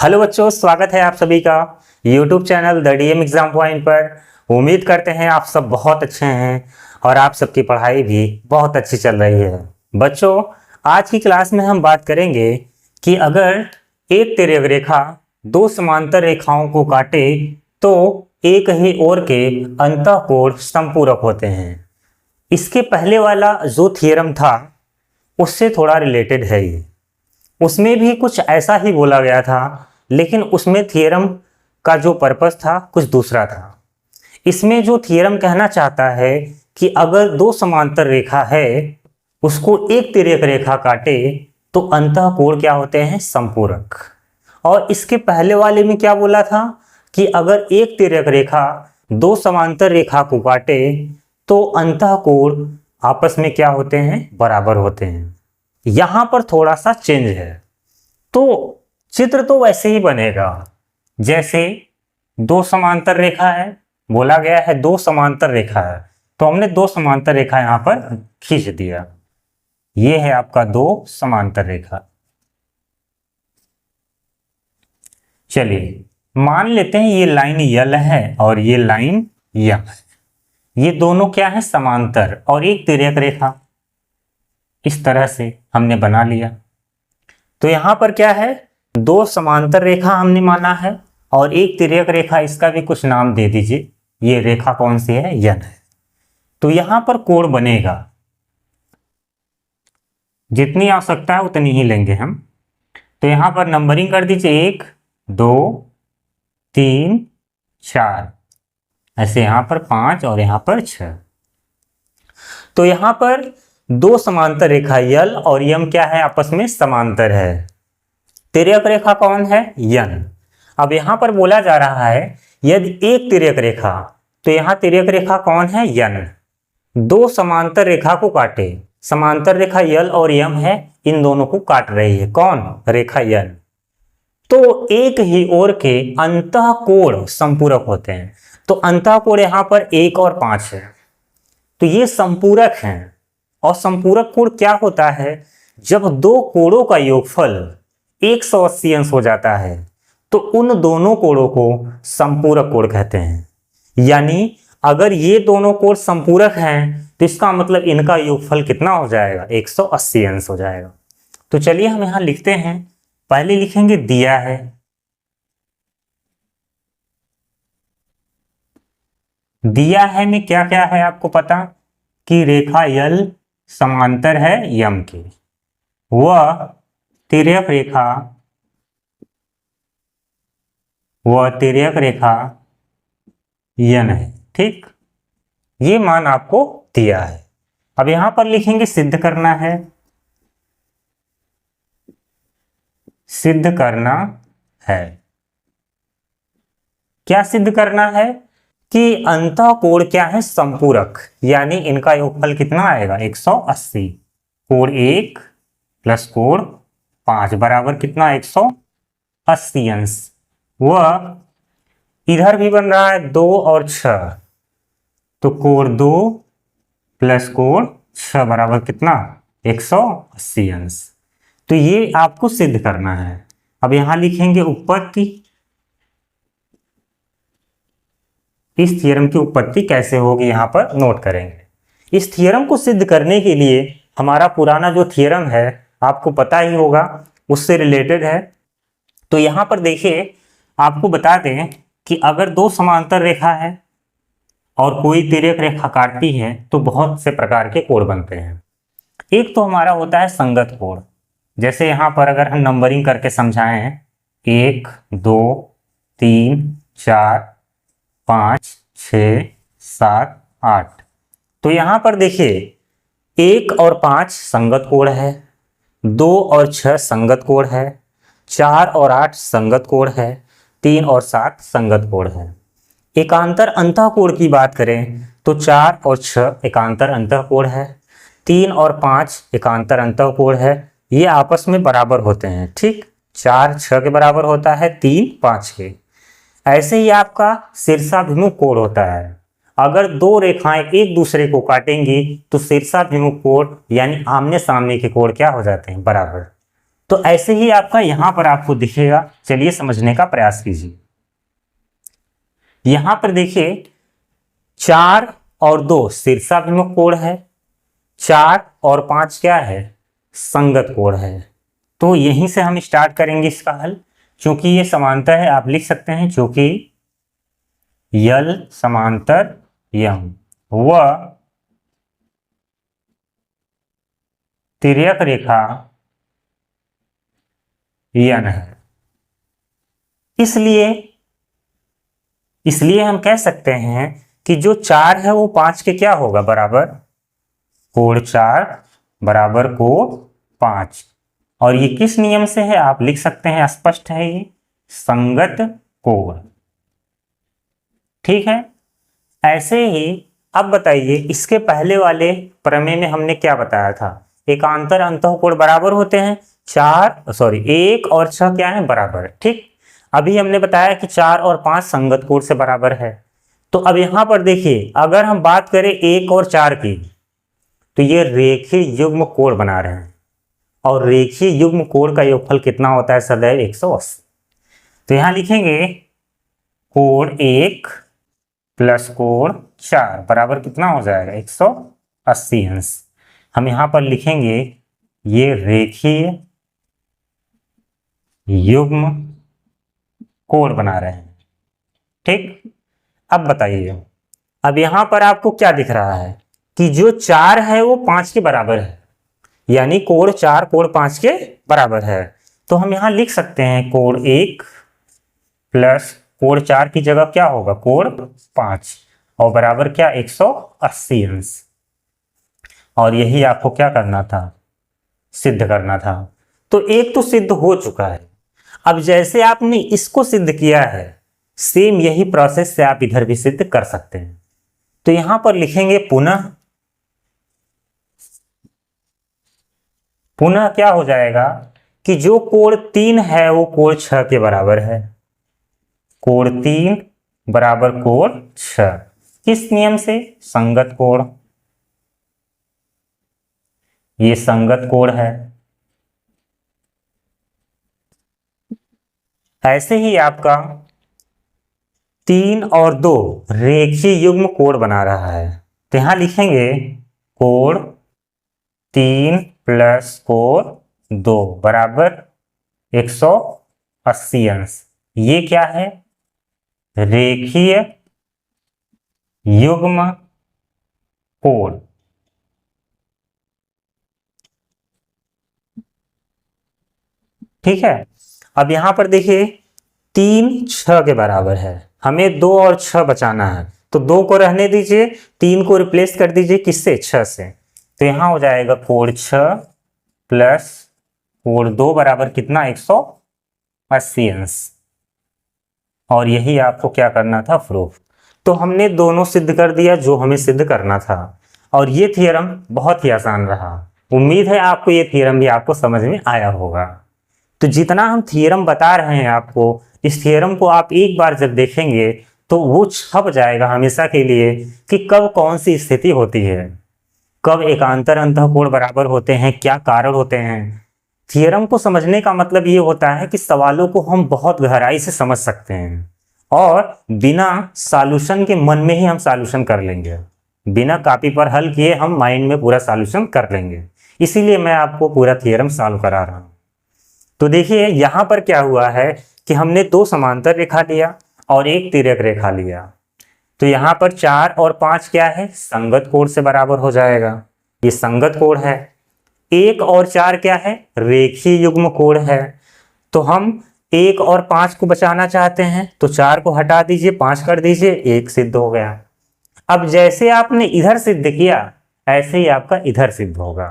Hello बच्चों, स्वागत है आप सभी का YouTube channel the DM exam point पर। उम्मीद करते हैं आप सब बहुत अच्छे हैं और आप सबकी पढ़ाई भी बहुत अच्छी चल रही है। बच्चों, आज की क्लास में हम बात करेंगे कि अगर एक तिर्यक रेखा दो समांतर रेखाओं को काटे तो एक ही ओर के अंतःकोण समपूरक होते हैं। इसके पहले वाला जो थियरम था उससे थोड़ा रिलेटेड है ये। उसमें भी कुछ ऐसा ही बोला गया था, लेकिन उसमें थियरम का जो पर्पस था कुछ दूसरा था। इसमें जो थियरम कहना चाहता है कि अगर दो समांतर रेखा है उसको एक तिर्यक रेखा काटे तो अंतःकोण क्या होते हैं? समपूरक। और इसके पहले वाले में क्या बोला था कि अगर एक तिर्यक रेखा दो समांतर रेखा को काटे तो अंतःकोण आपस में क्या होते हैं? बराबर होते हैं। यहां पर थोड़ा सा चेंज है, तो चित्र तो वैसे ही बनेगा जैसे दो समांतर रेखा है, बोला गया है दो समांतर रेखा है, तो हमने दो समांतर रेखा यहां पर खींच दिया। ये है आपका दो समांतर रेखा। चलिए मान लेते हैं ये लाइन यल है और ये लाइन यम है। ये दोनों क्या है? समांतर और एक तिर्यक रेखा। इस तरह से हमने बना लिया। तो यहां पर क्या है? दो समांतर रेखा हमने माना है और एक तिर्यक रेखा, इसका भी कुछ नाम दे दीजिए। ये रेखा कौन सी है? यन है। तो यहां पर कोण बनेगा, जितनी आवश्यकता है उतनी ही लेंगे हम। तो यहां पर नंबरिंग कर दीजिए, 1 2 3 4, ऐसे यहां पर 5 और यहां पर 6। तो यहां पर दो समांतर रेखा यल और यम क्या है? आपस में समांतर है। तिर्यक रेखा कौन है? यन। अब यहां पर बोला जा रहा है यदि एक तिर्यक रेखा, तो यहां तिर्यक रेखा कौन है? यन। दो समांतर रेखा को काटे, समांतर रेखा यल और यम है, इन दोनों को काट रही है कौन? रेखा यन। तो एक ही ओर के अंतःकोण समपूरक होते हैं। तो अंतःकोण यहां पर 1 और 5 है, तो ये समपूरक हैं। और समपूरक कोण क्या होता है? जब दो कोणों का योगफल 180 अंश हो जाता है तो उन दोनों कोणों को समपूरक कोण कहते हैं। यानी अगर ये दोनों कोण समपूरक हैं तो इसका मतलब इनका योगफल कितना हो जाएगा? 180 अंश हो जाएगा। तो चलिए हम यहां लिखते हैं। पहले लिखेंगे दिया है, दिया है में क्या क्या है आपको पता कि रेखा यल समांतर है यम के, वह तिर्यक रेखा यन है। ठीक, ये मान आपको दिया है। अब यहां पर लिखेंगे सिद्ध करना है। सिद्ध करना है, क्या सिद्ध करना है? कि अंतःकोण क्या है? समपूरक, यानी इनका योगफल कितना आएगा? 180। कोण 1 प्लस कोण 5 बराबर कितना? 180 अंश। वह इधर भी बन रहा है 2 और 6, तो कोण 2 प्लस कोण 6 बराबर कितना? 180 अंश। तो ये आपको सिद्ध करना है। अब यहां लिखेंगे उत्पत्ति। इस थियरम की उत्पत्ति कैसे होगी यहां पर नोट करेंगे। इस थियरम को सिद्ध करने के लिए हमारा पुराना जो थियरम है आपको पता ही होगा, उससे रिलेटेड है। तो यहां पर देखिए, आपको बता दें कि अगर दो समांतर रेखा है और कोई तिर्यक रेखा काटती है तो बहुत से प्रकार के कोण बनते हैं। एक तो हमारा होता है संगत कोण। जैसे यहां पर अगर हम नंबरिंग करके समझाएं, 1 2 3 4 5 6 7 8, तो यहां पर देखिए 1 और 5 संगत कोण है, 2 और 6 संगत कोण है, 4 और 8 संगत कोण है, 3 और 7 संगत कोण है। एकांतर अंतःकोण की बात करें तो 4 और 6 एकांतर अंतःकोण है, 3 और 5 एकांतर अंतःकोण है। ये आपस में बराबर होते हैं। ठीक, 4 6 के बराबर होता है, 3 5 के। ऐसे ही आपका शीर्षाभिमुख कोण होता है। अगर दो रेखाएं एक दूसरे को काटेंगी तो शीर्षाभिमुख कोण यानी आमने सामने के कोण क्या हो जाते हैं? बराबर। तो ऐसे ही आपका यहां पर आपको दिखेगा। चलिए समझने का प्रयास कीजिए। यहां पर देखिए 4 और 2 शीर्षाभिमुख कोण है, 4 और 5 क्या है, संगत कोण है। तो यहीं से हम स्टार्ट करेंगे इसका हल। क्योंकि ये समांतर है, आप लिख सकते हैं क्योंकि यल समांतर यम व तिर्यक रेखा यन है। इसलिए हम कह सकते हैं कि जो 4 है वो 5 के क्या होगा, बराबर। कोण 4 बराबर कोण 5। और ये किस नियम से है आप लिख सकते हैं, स्पष्ट है ये, संगत कोण। ठीक है। ऐसे ही अब बताइए, इसके पहले वाले प्रमेय में हमने क्या बताया था, एकांतर अंतःकोण बराबर होते हैं। 1 और 6 क्या है, बराबर। ठीक। अभी हमने बताया कि 4 और 5 संगत कोण से बराबर है। तो अब यहां पर देखिए, अगर हम बात करें 1 और 4 की, तो ये रेखीय युग्म कोण बना रहे हैं। और रेखीय युग्म कोण का योगफल कितना होता है, सदैव 180। तो यहां लिखेंगे कोण 1 प्लस कोण 4 बराबर कितना हो जाएगा, 180 अंश। हम यहां पर लिखेंगे ये रेखीय युग्म कोण बना रहे हैं। ठीक। अब बताइए, अब यहां पर आपको क्या दिख रहा है कि जो 4 है वो 5 के बराबर है, यानी कोण 4 कोण 5 के बराबर है। तो हम यहां लिख सकते हैं कोण 1 प्लस कोण 4 की जगह क्या होगा, कोण 5 और बराबर क्या, 180 अंश। और यही आपको क्या करना था, सिद्ध करना था। तो एक तो सिद्ध हो चुका है। अब जैसे आपने इसको सिद्ध किया है, सेम यही प्रोसेस से आप इधर भी सिद्ध कर सकते हैं। तो यहां पर लिखेंगे पुनः क्या हो जाएगा कि जो कोण 3 है वो कोण 6 के बराबर है। कोण 3 बराबर कोण 6, किस नियम से, संगत कोण। ये संगत कोण है। ऐसे ही आपका 3 और 2 रेखीय युग्म कोण बना रहा है। तो यहां लिखेंगे कोण 3 प्लस कोण 2 बराबर 180 अंश। ये क्या है, रेखीय युग्म कोण। ठीक है। अब यहां पर देखिए 3 6 के बराबर है, हमें 2 और 6 बचाना है। तो 2 को रहने दीजिए, 3 को रिप्लेस कर दीजिए किससे, 6 से। तो यहां हो जाएगा कोण 6 प्लस कोण 2 बराबर कितना, 180 अंश। और यही आपको क्या करना था, प्रूफ। तो हमने दोनों सिद्ध कर दिया जो हमें सिद्ध करना था। और ये थ्योरम बहुत ही आसान रहा। उम्मीद है आपको ये थ्योरम भी आपको समझ में आया होगा। तो जितना हम थ्योरम बता रहे हैं आपको, इस थ्योरम को आप एक बार जब देखेंगे तो वो छप जाएगा हमेशा के लिए कि कब कौन सी स्थिति होती है, कब एकांतर अंतःकोण बराबर होते हैं, क्या कारण होते हैं। थ्योरम को समझने का मतलब ये होता है कि सवालों को हम बहुत गहराई से समझ सकते हैं और बिना सॉल्यूशन के मन में ही हम सॉल्यूशन कर लेंगे। बिना कॉपी पर हल किए हम माइंड में पूरा सॉल्यूशन कर लेंगे। इसीलिए मैं आपको पूरा थ्योरम सॉल्व करा रहा हूं। तो देखिए यहां पर क्या हुआ है कि हमने 2 समांतर रेखा लिया और एक तिर्यक रेखा लिया। तो यहां पर 4 और 5 क्या है, संगत कोण से बराबर हो जाएगा। ये संगत कोण है। 1 और 4 क्या है, रेखीय युग्म कोण है। तो हम 1 और 5 को बचाना चाहते हैं, तो 4 को हटा दीजिए, 5 कर दीजिए, 1 सिद्ध हो गया। अब जैसे आपने इधर सिद्ध किया ऐसे ही आपका इधर सिद्ध होगा।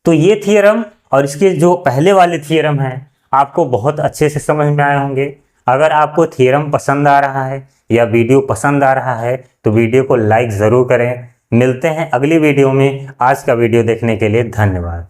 तो ये थ्योरम और इसके जो पहले वाले थ्योरम हैं आपको बहुत अच्छे से समझ में आए होंगे। अगर आपको थ्योरम पसंद आ रहा है या वीडियो पसंद आ रहा है तो वीडियो को लाइक ज़रूर करें। मिलते हैं अगली वीडियो में। आज का वीडियो देखने के लिए धन्यवाद।